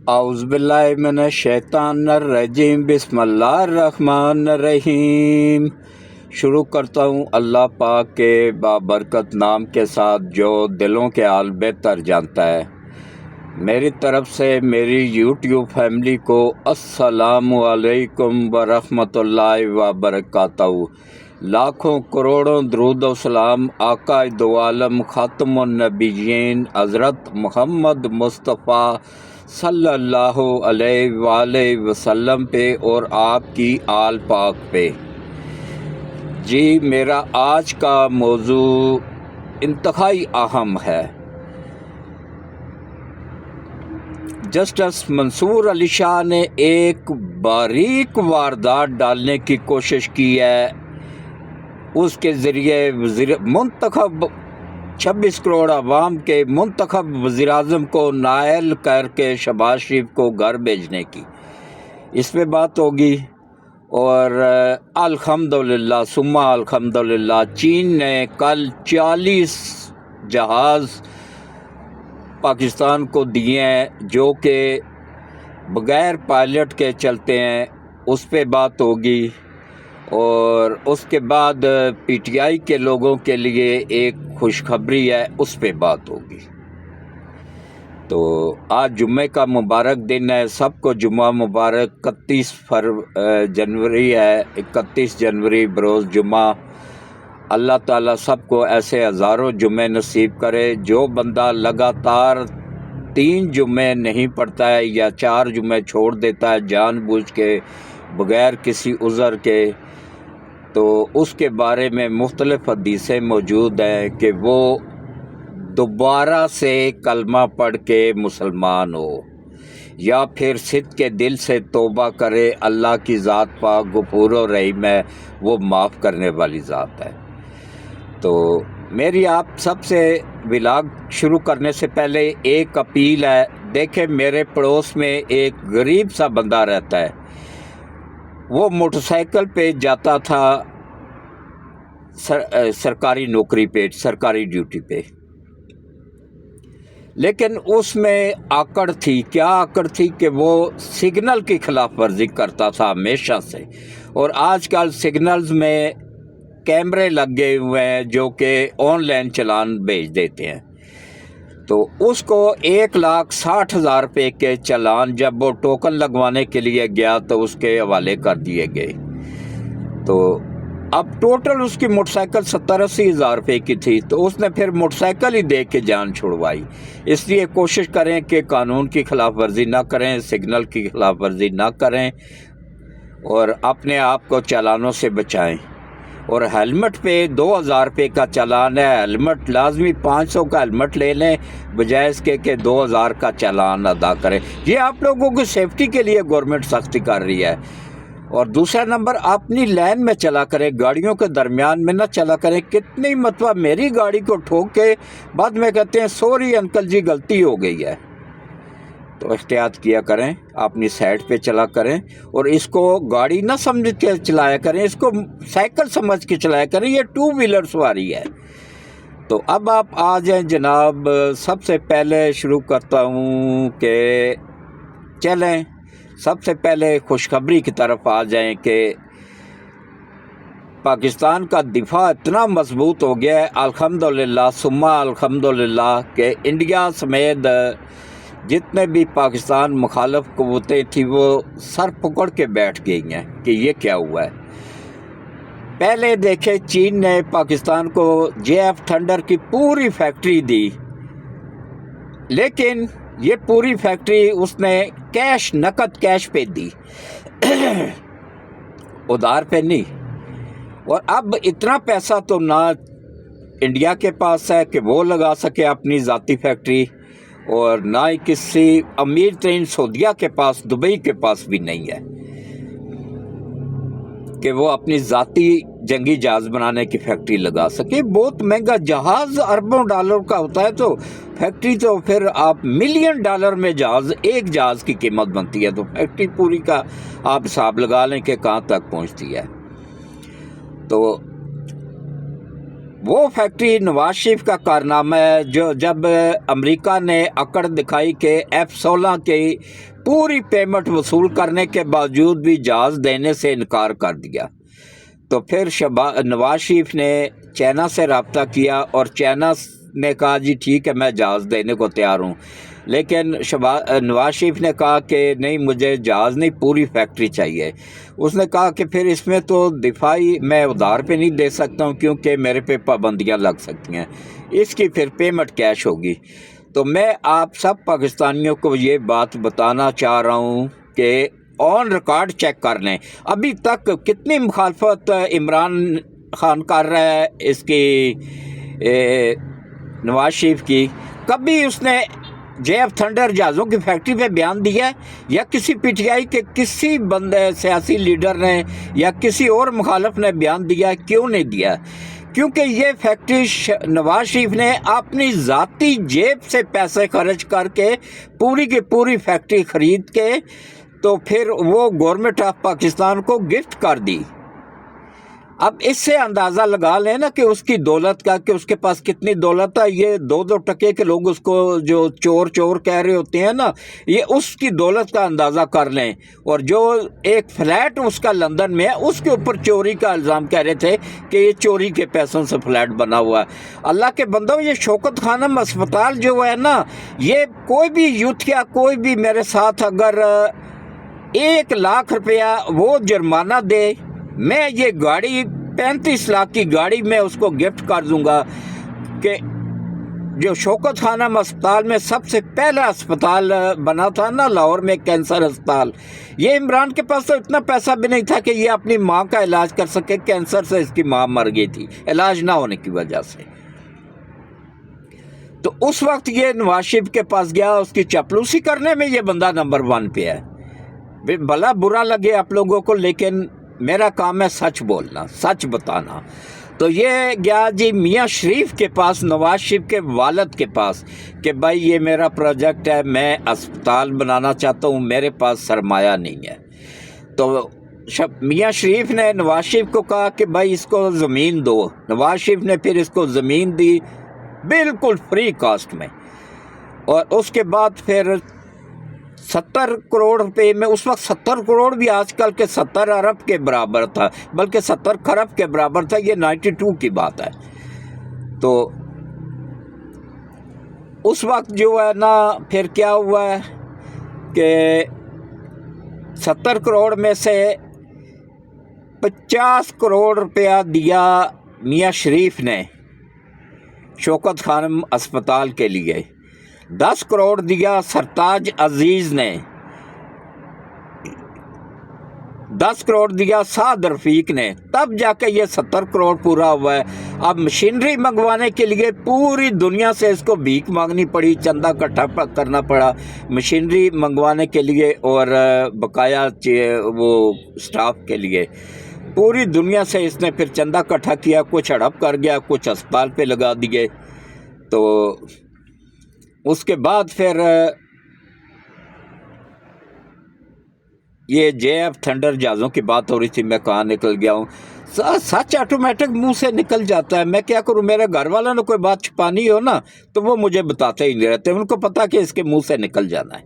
اعوذ باللہ من الشیطان الرجیم، بسم اللہ الرحمن الرحیم۔ شروع کرتا ہوں اللہ پاک کے بابرکت نام کے ساتھ جو دلوں کے حال بہتر جانتا ہے۔ میری طرف سے میری یوٹیوب فیملی کو السلام علیکم ورحمۃ اللہ وبرکاتہ۔ لاکھوں کروڑوں درود و سلام آقا دو عالم خاتم النبیین حضرت محمد مصطفیٰ صلی اللہ علیہ وآلہ وسلم پہ اور آپ کی آل پاک پہ۔ جی، میرا آج کا موضوع انتہائی اہم ہے۔ جسٹس منصور علی شاہ نے ایک باریک واردات ڈالنے کی کوشش کی ہے۔ اس کے ذریعے منتخب 26 کروڑ عوام کے منتخب وزیر اعظم کو نائل کر کے شہباز شریف کو گھر بھیجنے کی، اس پہ بات ہوگی۔ اور الحمدللہ ثم الحمدللہ چین نے کل 40 جہاز پاکستان کو دیے ہیں جو کہ بغیر پائلٹ کے چلتے ہیں، اس پہ بات ہوگی۔ اور اس کے بعد پی ٹی آئی کے لوگوں کے لیے ایک خوشخبری ہے، اس پہ بات ہوگی۔ تو آج جمعے کا مبارک دن ہے، سب کو جمعہ مبارک۔ 31 جنوری ہے، 31 جنوری بروز جمعہ۔ اللہ تعالیٰ سب کو ایسے ہزاروں جمعے نصیب کرے۔ جو بندہ لگاتار 3 جمعے نہیں پڑھتا ہے یا 4 جمعے چھوڑ دیتا ہے جان بوجھ کے بغیر کسی عذر کے، تو اس کے بارے میں مختلف حدیثیں موجود ہیں کہ وہ دوبارہ سے کلمہ پڑھ کے مسلمان ہو یا پھر صدق کے دل سے توبہ کرے۔ اللہ کی ذات پاک غفور و رحیم ہے، وہ معاف کرنے والی ذات ہے۔ تو میری آپ سب سے ولاگ شروع کرنے سے پہلے ایک اپیل ہے۔ دیکھیں، میرے پڑوس میں ایک غریب سا بندہ رہتا ہے، وہ موٹر سائیکل پہ جاتا تھا سرکاری نوکری پہ، سرکاری ڈیوٹی پہ، لیکن اس میں آکڑ تھی۔ کیا آکڑ تھی کہ وہ سگنل کی خلاف ورزی کرتا تھا ہمیشہ سے۔ اور آج کل سگنلز میں کیمرے لگے ہوئے ہیں جو کہ آن لائن چلان بھیج دیتے ہیں۔ تو اس کو 1,60,000 روپے کے چلان جب وہ ٹوکن لگوانے کے لیے گیا تو اس کے حوالے کر دیے گئے۔ تو اب ٹوٹل اس کی موٹر سائیکل 70-80 ہزار روپے کی تھی، تو اس نے پھر موٹر سائیکل ہی دے کے جان چھڑوائی۔ اس لیے کوشش کریں کہ قانون کی خلاف ورزی نہ کریں، سگنل کی خلاف ورزی نہ کریں اور اپنے آپ کو چالانوں سے بچائیں۔ اور ہیلمٹ پہ 2,000 روپے کا چالان ہے، ہیلمٹ لازمی 500 کا ہیلمٹ لے لیں بجائے اس کے کہ 2,000 کا چالان ادا کریں۔ یہ آپ لوگوں کی سیفٹی کے لیے گورنمنٹ سختی کر رہی ہے۔ اور دوسرا نمبر، اپنی لین میں چلا کریں، گاڑیوں کے درمیان میں نہ چلا کریں۔ کتنی مرتبہ میری گاڑی کو ٹھوک کے بعد میں کہتے ہیں سوری انکل جی غلطی ہو گئی ہے۔ تو احتیاط کیا کریں، اپنی سائڈ پہ چلا کریں اور اس کو گاڑی نہ سمجھ کے چلایا کریں، اس کو سائیکل سمجھ کے چلایا کریں۔ یہ 2 ویلر سواری ہے۔ تو اب آپ آ جائیں جناب، سب سے پہلے شروع کرتا ہوں کہ چلیں سب سے پہلے خوشخبری کی طرف آ جائیں کہ پاکستان کا دفاع اتنا مضبوط ہو گیا ہے الحمدللہ ثم الحمدللہ کہ انڈیا سمیت جتنے بھی پاکستان مخالف قوتیں تھیں وہ سر پکڑ کے بیٹھ گئی ہیں کہ یہ کیا ہوا ہے۔ پہلے دیکھیں، چین نے پاکستان کو JF تھنڈر کی پوری فیکٹری دی، لیکن یہ پوری فیکٹری اس نے کیش، نقد کیش پہ دی، ادھار پہ نہیں۔ اور اب اتنا پیسہ تو نہ انڈیا کے پاس ہے کہ وہ لگا سکے اپنی ذاتی فیکٹری، اور نہ ہی کسی امیر ترین سعودیہ کے پاس، دبئی کے پاس بھی نہیں ہے کہ وہ اپنی ذاتی جنگی جہاز بنانے کی فیکٹری لگا سکے۔ بہت مہنگا جہاز، اربوں ڈالر کا ہوتا ہے، تو فیکٹری تو پھر آپ $1,000,000 میں جہاز، ایک جہاز کی قیمت بنتی ہے، تو فیکٹری پوری کا آپ حساب لگا لیں کہ کہاں تک پہنچتی ہے۔ تو وہ فیکٹری نواز شریف کا کارنامہ ہے جو جب امریکہ نے اکڑ دکھائی کہ F-16 کی پوری پیمنٹ وصول کرنے کے باوجود بھی جہاز دینے سے انکار کر دیا، تو پھر نواز شریف نے چائنا سے رابطہ کیا اور چائنا نے کہا جی ٹھیک ہے میں جہاز دینے کو تیار ہوں، لیکن نواز شریف نے کہا کہ نہیں مجھے جہاز نہیں پوری فیکٹری چاہیے۔ اس نے کہا کہ پھر اس میں تو دفاعی میں ادھار پہ نہیں دے سکتا ہوں کیونکہ میرے پہ پابندیاں لگ سکتی ہیں، اس کی پھر پیمنٹ کیش ہوگی۔ تو میں آپ سب پاکستانیوں کو یہ بات بتانا چاہ رہا ہوں کہ آن ریکارڈ چیک کر لیں، ابھی تک کتنی مخالفت عمران خان کر رہا ہے اس کی نواز شریف کی۔ کبھی اس نے JF تھنڈر جہازوں کی فیکٹری پہ بیان دیا ہے یا کسی PTI کے کسی بندے سیاسی لیڈر نے یا کسی اور مخالف نے بیان دیا؟ کیوں نہیں دیا؟ کیونکہ یہ فیکٹری نواز شریف نے اپنی ذاتی جیب سے پیسے خرچ کر کے پوری کی پوری فیکٹری خرید کے تو پھر وہ گورنمنٹ آف پاکستان کو گفٹ کر دی۔ اب اس سے اندازہ لگا لیں نا کہ اس کی دولت کا، کہ اس کے پاس کتنی دولت ہے۔ یہ 2 ٹکے کے لوگ اس کو جو چور چور کہہ رہے ہوتے ہیں نا، یہ اس کی دولت کا اندازہ کر لیں۔ اور جو ایک فلیٹ اس کا لندن میں ہے، اس کے اوپر چوری کا الزام کہہ رہے تھے کہ یہ چوری کے پیسوں سے فلیٹ بنا ہوا ہے۔ اللہ کے بندوں، یہ شوکت خانم اسپتال جو ہے نا، یہ کوئی بھی یوتھ کیا کوئی بھی میرے ساتھ اگر 1 لاکھ روپیہ وہ جرمانہ دے، میں یہ گاڑی 35 لاکھ کی گاڑی میں اس کو گفٹ کر دوں گا کہ جو شوکت خانم اسپتال میں سب سے پہلا اسپتال بنا تھا نا لاہور میں، کینسر اسپتال، یہ عمران کے پاس تو اتنا پیسہ بھی نہیں تھا کہ یہ اپنی ماں کا علاج کر سکے۔ کینسر سے اس کی ماں مر گئی تھی علاج نہ ہونے کی وجہ سے۔ تو اس وقت یہ نواز شریف کے پاس گیا، اس کی چپلوسی کرنے میں یہ بندہ نمبر 1 پہ ہے۔ بھلا برا لگے آپ لوگوں کو، لیکن میرا کام ہے سچ بولنا، سچ بتانا۔ تو یہ گیا جی میاں شریف کے پاس، نواز شریف کے والد کے پاس، کہ بھائی یہ میرا پروجیکٹ ہے، میں اسپتال بنانا چاہتا ہوں، میرے پاس سرمایہ نہیں ہے۔ تو میاں شریف نے نواز شریف کو کہا کہ بھائی اس کو زمین دو۔ نواز شریف نے پھر اس کو زمین دی بالکل فری کاسٹ میں، اور اس کے بعد پھر 70 کروڑ روپے میں، اس وقت 70 کروڑ بھی آج کل کے 70 ارب کے برابر تھا، بلکہ 70 خرب کے برابر تھا، یہ 92 کی بات ہے۔ تو اس وقت جو ہے نا پھر کیا ہوا ہے کہ 70 کروڑ میں سے 50 کروڑ روپیہ دیا میاں شریف نے شوکت خانم اسپتال کے لیے، 10 کروڑ دیا سرتاج عزیز نے، 10 کروڑ دیا سعد رفیق نے، تب جا کے یہ 70 کروڑ پورا ہوا ہے۔ اب مشینری منگوانے کے لیے پوری دنیا سے اس کو بھیک مانگنی پڑی، چندہ اکٹھا کرنا پڑا مشینری منگوانے کے لیے اور بقایا وہ سٹاف کے لیے۔ پوری دنیا سے اس نے پھر چندہ اکٹھا کیا، کچھ ہڑپ کر گیا، کچھ اسپتال پہ لگا دیے۔ تو اس کے بعد پھر یہ JF تھنڈر جہازوں کی بات ہو رہی تھی، میں کہاں نکل گیا ہوں۔ سچ آٹومیٹک منہ سے نکل جاتا ہے، میں کیا کروں، میرے گھر والوں نے کوئی بات چھپانی ہو نا تو وہ مجھے بتاتے ہی نہیں رہتے، ان کو پتا کہ اس کے منہ سے نکل جانا ہے۔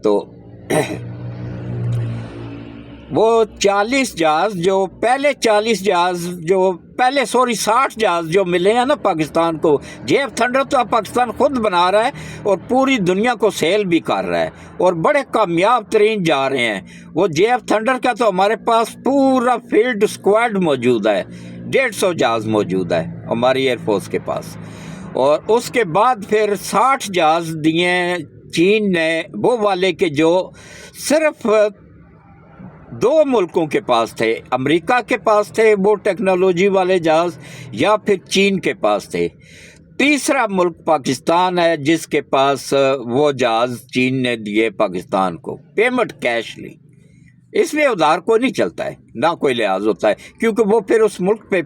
تو وہ 40 جہاز جو پہلے 60 جہاز جو ملے ہیں نا پاکستان کو، JF تھنڈر تو اب پاکستان خود بنا رہا ہے اور پوری دنیا کو سیل بھی کر رہا ہے اور بڑے کامیاب ترین جا رہے ہیں۔ وہ JF تھنڈر کا تو ہمارے پاس پورا فیلڈ اسکواڈ موجود ہے، 150 جہاز موجود ہے ہماری ایئر فورس کے پاس۔ اور اس کے بعد پھر 60 جہاز دیے چین نے، وہ والے کے جو صرف 2 ملکوں کے پاس تھے، امریکہ کے پاس تھے وہ ٹیکنالوجی والے جہاز، یا پھر چین کے پاس تھے۔ تیسرا ملک پاکستان ہے جس کے پاس وہ جہاز چین نے دیے پاکستان کو، پیمنٹ کیش لی۔ اس میں ادھار کوئی نہیں چلتا ہے، نہ کوئی لحاظ ہوتا ہے، کیونکہ وہ پھر اس ملک پہ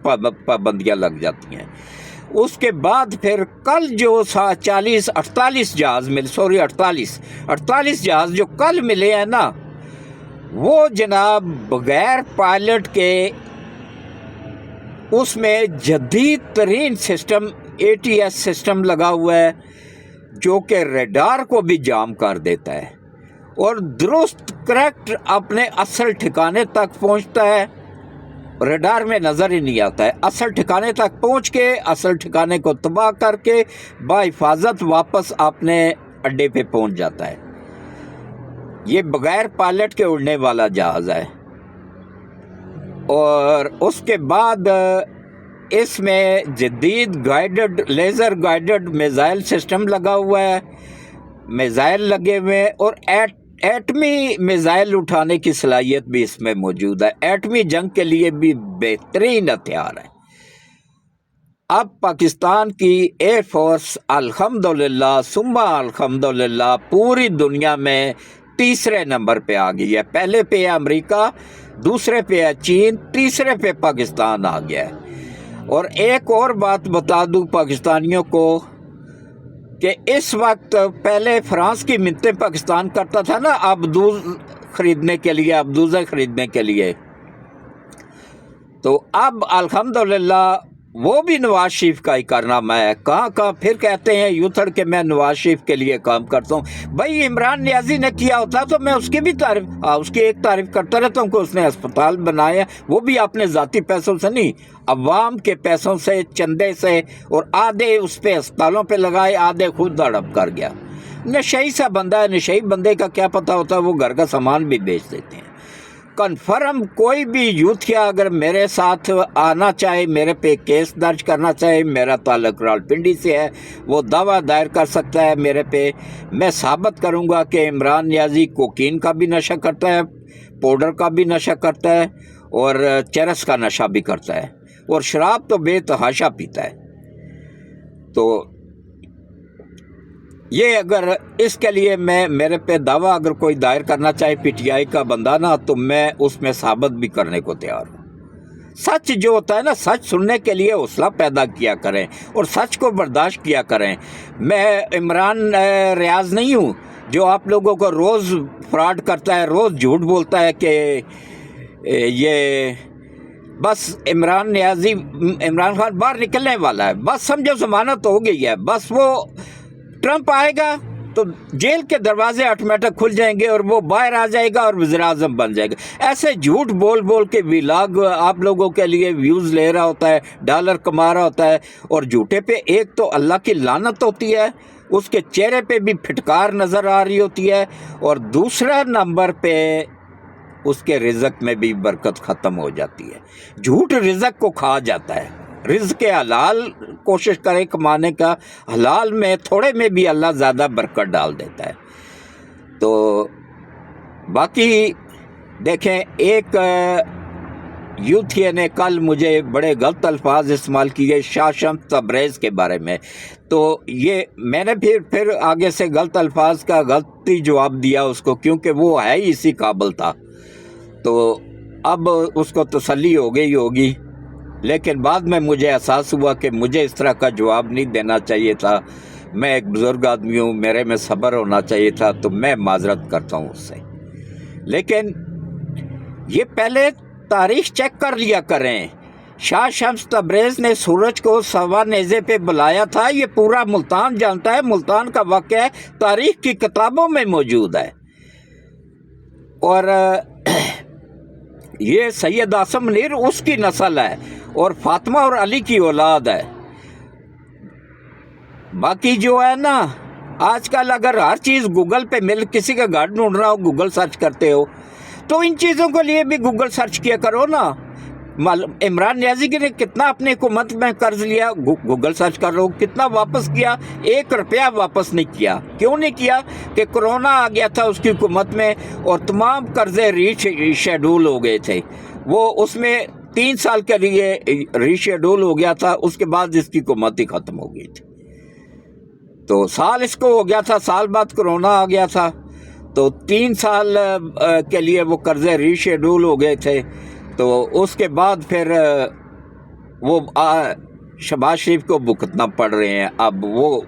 پابندیاں لگ جاتی ہیں۔ اس کے بعد پھر کل جو 48 جہاز جو کل ملے ہیں نا، وہ جناب بغیر پائلٹ کے اس میں جدید ترین سسٹم ATS سسٹم لگا ہوا ہے جو کہ ریڈار کو بھی جام کر دیتا ہے اور درست کریکٹ اپنے اصل ٹھکانے تک پہنچتا ہے. ریڈار میں نظر ہی نہیں آتا ہے. اصل ٹھکانے تک پہنچ کے اصل ٹھکانے کو تباہ کر کے بحفاظت واپس اپنے اڈے پہ پہنچ جاتا ہے. یہ بغیر پائلٹ کے اڑنے والا جہاز ہے. اور اس کے بعد اس میں جدید guided laser guided missile system لگا ہوا ہے. میزائل لگے ہوئے اور ایٹمی میزائل اٹھانے کی صلاحیت بھی اس میں موجود ہے. ایٹمی جنگ کے لیے بھی بہترین ہتھیار ہے. اب پاکستان کی ایئر فورس الحمدللہ ثم الحمدللہ پوری دنیا میں تیسرے نمبر پہ آ گئی ہے. پہلے پہ ہے امریکہ، دوسرے پہ ہے چین، تیسرے پہ پاکستان آ گیا ہے. اور ایک اور بات بتا دوں پاکستانیوں کو کہ اس وقت پہلے فرانس کی منتیں پاکستان کرتا تھا نا ابدوز خریدنے کے لیے، ابدوزیں خریدنے کے لیے، تو اب الحمدللہ وہ بھی نواز شریف کا ہی کارنامہ ہے. کہاں پھر کہتے ہیں یوتھڑ کہ میں نواز شریف کے لیے کام کرتا ہوں. بھائی عمران نیازی نے کیا ہوتا تو میں اس کی بھی اس کی ایک تعریف کرتا رہتا ہوں کہ اس نے اسپتال بنایا، وہ بھی اپنے ذاتی پیسوں سے نہیں، عوام کے پیسوں سے، چندے سے، اور آدھے اس پہ اسپتالوں پہ لگائے، آدھے خود ہڑپ کر گیا. نشئی سا بندہ ہے. نشئی بندے کا کیا پتہ ہوتا ہے، وہ گھر کا سامان بھی بیچ دیتے ہیں. کنفرم کوئی بھی یوتھیا اگر میرے ساتھ آنا چاہے، میرے پہ کیس درج کرنا چاہے، میرا تعلق راولپنڈی سے ہے، وہ دعویٰ دائر کر سکتا ہے میرے پہ. میں ثابت کروں گا کہ عمران نیازی کوکین کا بھی نشہ کرتا ہے، پاؤڈر کا بھی نشہ کرتا ہے، اور چرس کا نشہ بھی کرتا ہے، اور شراب تو بے تحاشا پیتا ہے. تو یہ اگر اس کے لیے میرے پہ دعویٰ اگر کوئی دائر کرنا چاہے PTI کا بندہ نا، تو میں اس میں ثابت بھی کرنے کو تیار ہوں. سچ جو ہوتا ہے نا، سچ سننے کے لیے حوصلہ پیدا کیا کریں اور سچ کو برداشت کیا کریں. میں عمران ریاض نہیں ہوں جو آپ لوگوں کو روز فراڈ کرتا ہے، روز جھوٹ بولتا ہے کہ یہ بس عمران نیازی، عمران خان باہر نکلنے والا ہے، بس سمجھو ضمانت ہو گئی ہے، بس وہ ٹرمپ آئے گا تو جیل کے دروازے آٹومیٹک کھل جائیں گے اور وہ باہر آ جائے گا اور وزیر اعظم بن جائے گا. ایسے جھوٹ بول بول کے ویلاگ آپ لوگوں کے لیے ویوز لے رہا ہوتا ہے، ڈالر کما رہا ہوتا ہے، اور جھوٹے پہ ایک تو اللہ کی لعنت ہوتی ہے، اس کے چہرے پہ بھی پھٹکار نظر آ رہی ہوتی ہے، اور دوسرا نمبر پہ اس کے رزق میں بھی برکت ختم ہو جاتی ہے. جھوٹ رزق کو کھا جاتا ہے. رزق حلال کوشش کرے کمانے کا، حلال میں تھوڑے میں بھی اللہ زیادہ برکت ڈال دیتا ہے. تو باقی دیکھیں، ایک یوتھیے نے کل مجھے بڑے غلط الفاظ استعمال کیے شاہ شمس تبریز کے بارے میں، تو یہ میں نے پھر آگے سے غلط الفاظ کا غلطی جواب دیا اس کو، کیونکہ وہ ہے ہی اسی قابل تھا. تو اب اس کو تسلی ہو گئی ہوگی، لیکن بعد میں مجھے احساس ہوا کہ مجھے اس طرح کا جواب نہیں دینا چاہیے تھا. میں ایک بزرگ آدمی ہوں، میرے میں صبر ہونا چاہیے تھا، تو میں معذرت کرتا ہوں اس سے. لیکن یہ پہلے تاریخ چیک کر لیا کریں. شاہ شمس تبریز نے سورج کو سوا نیزے پہ بلایا تھا، یہ پورا ملتان جانتا ہے. ملتان کا واقعہ تاریخ کی کتابوں میں موجود ہے. اور یہ سید عاصم منیر اس کی نسل ہے، اور فاطمہ اور علی کی اولاد ہے. باقی جو ہے نا، آج کل اگر ہر چیز گوگل پہ کسی کا گھر ڈھونڈ رہا ہو، گوگل سرچ کرتے ہو، تو ان چیزوں کے لیے بھی گوگل سرچ کیا کرو نا. عمران نیازی نے کتنا اپنے حکومت میں قرض لیا، گوگل سرچ کر رہو. کتنا واپس کیا؟ 1 روپیہ واپس نہیں کیا. کیوں نہیں کیا؟ کہ کرونا آ گیا تھا اس کی حکومت میں، اور تمام قرضے ری شیڈول ہو گئے تھے. وہ اس میں 3 سال کے لیے ری شیڈول ہو گیا تھا، اس کے بعد اس کی حکومت ہی ختم ہو گئی تھی. تو سال اس کو ہو گیا تھا، سال بعد کرونا آ گیا تھا، تو 3 سال کے لیے وہ قرضے ری شیڈول ہو گئے تھے. تو اس کے بعد پھر وہ شہباز شریف کو بھگتنا پڑ رہے ہیں، اب وہ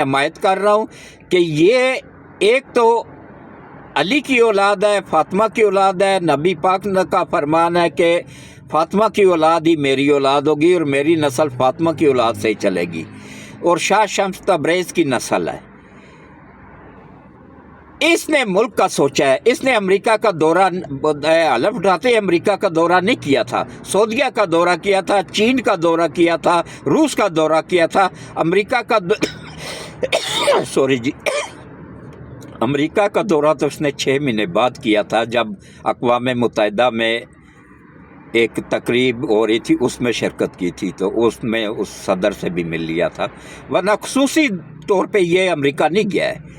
حمایت کر رہا ہوں کہ یہ ایک تو علی کی اولاد ہے، فاطمہ کی اولاد ہے، نبی پاک کا فرمان ہے کہ فاطمہ کی اولاد ہی میری اولاد ہوگی اور میری نسل فاطمہ کی اولاد سے ہی چلے گی، اور شاہ شمس تبریز کی نسل ہے۔ اس نے ملک کا سوچا ہے، اس نے امریکہ کا دورہ حلف اٹھاتے امریکہ کا دورہ نہیں کیا تھا، سعودیہ کا دورہ کیا تھا، چین کا دورہ کیا تھا، روس کا دورہ کیا تھا، امریکہ کا امریکہ کا دورہ تو اس نے 6 مہینے بعد کیا تھا، جب اقوام متحدہ میں ایک تقریب ہو رہی تھی، اس میں شرکت کی تھی، تو اس میں اس صدر سے بھی مل لیا تھا، ورنہ خصوصی طور پہ یہ امریکہ نہیں گیا ہے۔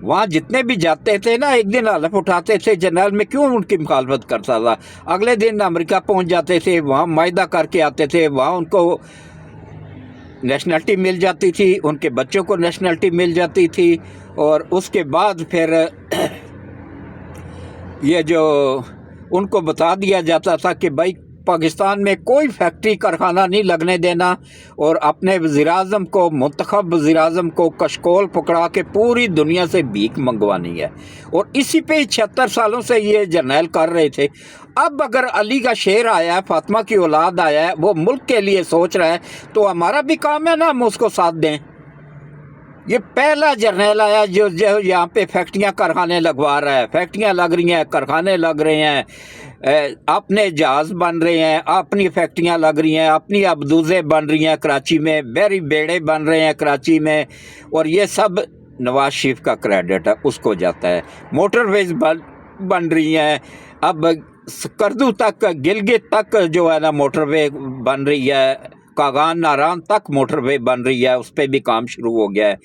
وہاں جتنے بھی جاتے تھے نا، ایک دن حلف اٹھاتے تھے جنرل میں کیوں ان کی مخالفت کرتا تھا، اگلے دن امریکہ پہنچ جاتے تھے، وہاں معاہدہ کر کے آتے تھے، وہاں ان کو نیشنلٹی مل جاتی تھی، ان کے بچوں کو نیشنلٹی مل جاتی تھی، اور اس کے بعد پھر یہ جو ان کو بتا دیا جاتا تھا کہ بھائی پاکستان میں کوئی فیکٹری کارخانہ نہیں لگنے دینا، اور اپنے وزیراعظم کو، منتخب وزیراعظم کو کشکول پکڑا کے پوری دنیا سے بھیک منگوانی ہے، اور اسی پہ 76 سالوں سے یہ جرنیل کر رہے تھے۔ اب اگر علی کا شیر آیا ہے، فاطمہ کی اولاد آیا ہے، وہ ملک کے لیے سوچ رہا ہے، تو ہمارا بھی کام ہے نا ہم اس کو ساتھ دیں۔ یہ پہلا جرنیل آیا جو یہاں پہ فیکٹریاں کارخانے لگوا رہا ہے، فیکٹریاں لگ رہی ہیں، کارخانے لگ رہے ہیں، اپنے جہاز بن رہے ہیں، اپنی فیکٹریاں لگ رہی ہیں، اپنی ابدوزیں بن رہی ہیں کراچی میں، بحری بیڑے بن رہے ہیں کراچی میں، اور یہ سب نواز شریف کا کریڈٹ ہے، اس کو جاتا ہے۔ موٹر ویز بن رہی ہیں، اب کردو تک، گلگت تک جو ہے نا موٹر وے بن رہی ہے، کاغان ناران تک موٹر وے بن رہی ہے، اس پہ بھی کام شروع ہو گیا ہے۔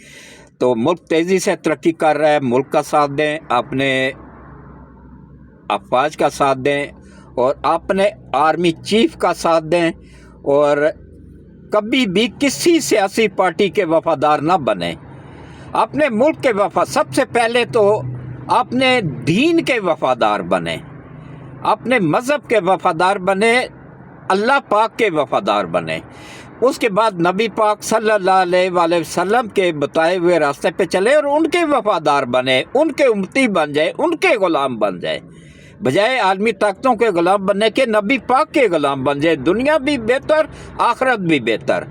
تو ملک تیزی سے ترقی کر رہا ہے، ملک کا ساتھ دیں، اپنے افواج کا ساتھ دیں، اور اپنے آرمی چیف کا ساتھ دیں، اور کبھی بھی کسی سیاسی پارٹی کے وفادار نہ بنیں۔ اپنے ملک کے سب سے پہلے تو اپنے دین کے وفادار بنیں، اپنے مذہب کے وفادار بنیں، اللہ پاک کے وفادار بنیں، اس کے بعد نبی پاک صلی اللہ علیہ وآلہ وسلم کے بتائے ہوئے راستے پہ چلے اور ان کے وفادار بنے، ان کے امتی بن جائے، ان کے غلام بن جائے، بجائے عالمی طاقتوں کے غلام بننے کے نبی پاک کے غلام بن جائے، دنیا بھی بہتر، آخرت بھی بہتر۔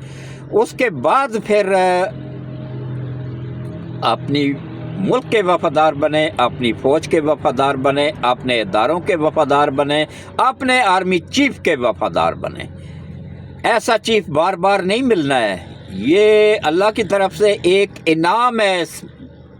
اس کے بعد پھر اپنی ملک کے وفادار بنے، اپنی فوج کے وفادار بنے، اپنے اداروں کے وفادار بنے، اپنے آرمی چیف کے وفادار بنے۔ ایسا چیف بار بار نہیں ملنا ہے، یہ اللہ کی طرف سے ایک انعام ہے اس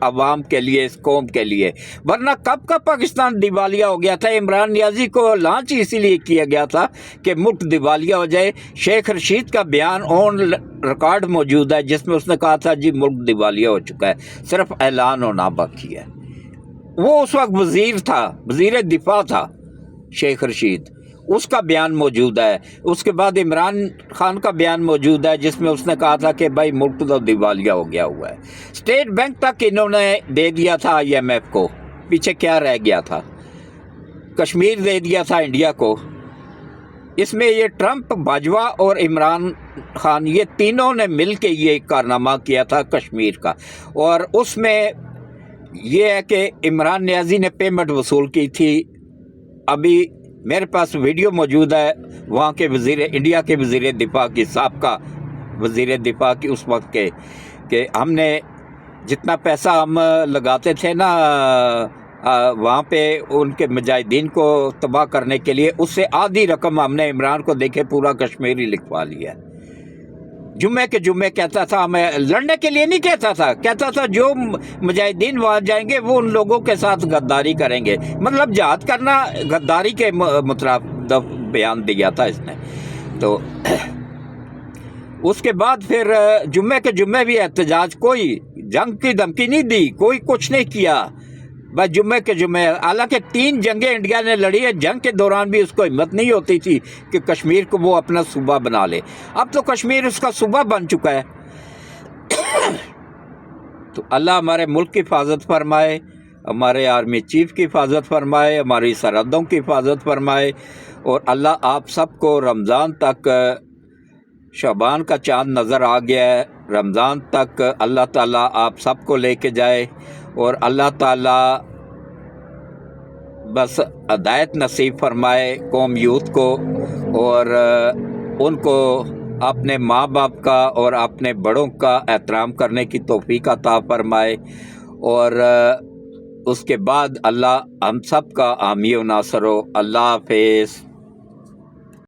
عوام کے لیے، اس قوم کے لیے، ورنہ کب کا پاکستان دیوالیہ ہو گیا تھا۔ عمران نیازی کو لانچ اسی لیے کیا گیا تھا کہ ملک دیوالیہ ہو جائے۔ شیخ رشید کا بیان آن ریکارڈ موجود ہے جس میں اس نے کہا تھا جی ملک دیوالیہ ہو چکا ہے، صرف اعلان ہونا باقی ہے۔ وہ اس وقت وزیر تھا، وزیر دفاع تھا شیخ رشید، اس کا بیان موجود ہے۔ اس کے بعد عمران خان کا بیان موجود ہے جس میں اس نے کہا تھا کہ بھائی ملک تو دیوالیہ ہو گیا ہوا ہے۔ اسٹیٹ بینک تک انہوں نے دے دیا تھا IMF کو، پیچھے کیا رہ گیا تھا؟ کشمیر دے دیا تھا انڈیا کو۔ اس میں یہ ٹرمپ، باجوہ اور عمران خان، یہ تینوں نے مل کے یہ کارنامہ کیا تھا کشمیر کا، اور اس میں یہ ہے کہ عمران نیازی نے پیمنٹ وصول کی تھی۔ ابھی میرے پاس ویڈیو موجود ہے وہاں کے انڈیا کے وزیر دفاع کی، سابقہ وزیر دفاع کی اس وقت کے، کہ ہم نے جتنا پیسہ ہم لگاتے تھے نا وہاں پہ ان کے مجاہدین کو تباہ کرنے کے لیے، اس سے آدھی رقم ہم نے عمران کو دیکھے پورا کشمیر ہی لکھوا لیا۔ جمعے کے جمعے کہتا تھا، ہمیں لڑنے کے لیے نہیں کہتا تھا، کہتا تھا جو مجاہدین وہاں جائیں گے وہ ان لوگوں کے ساتھ غداری کریں گے، مطلب جہاد کرنا غداری کے مترادف بیان دیا تھا اس نے۔ تو اس کے بعد پھر جمعے کے جمعے بھی احتجاج، کوئی جنگ کی دھمکی نہیں دی، کوئی کچھ نہیں کیا، بس جمعے کے جمعے۔ حالانکہ 3 جنگیں انڈیا نے لڑی ہے، جنگ کے دوران بھی اس کو ہمت نہیں ہوتی تھی کہ کشمیر کو وہ اپنا صوبہ بنا لے۔ اب تو کشمیر اس کا صوبہ بن چکا ہے۔ تو اللہ ہمارے ملک کی حفاظت فرمائے، ہمارے آرمی چیف کی حفاظت فرمائے، ہماری سرحدوں کی حفاظت فرمائے، اور اللہ آپ سب کو رمضان تک، شعبان کا چاند نظر آ گیا ہے، رمضان تک اللہ تعالیٰ آپ سب کو لے کے جائے، اور اللہ تعالیٰ بس ہدایت نصیب فرمائے قوم یوتھ کو، اور ان کو اپنے ماں باپ کا اور اپنے بڑوں کا احترام کرنے کی توفیق عطا فرمائے، اور اس کے بعد اللہ ہم سب کا حامی و ناصر ہو۔ اللہ حافظ۔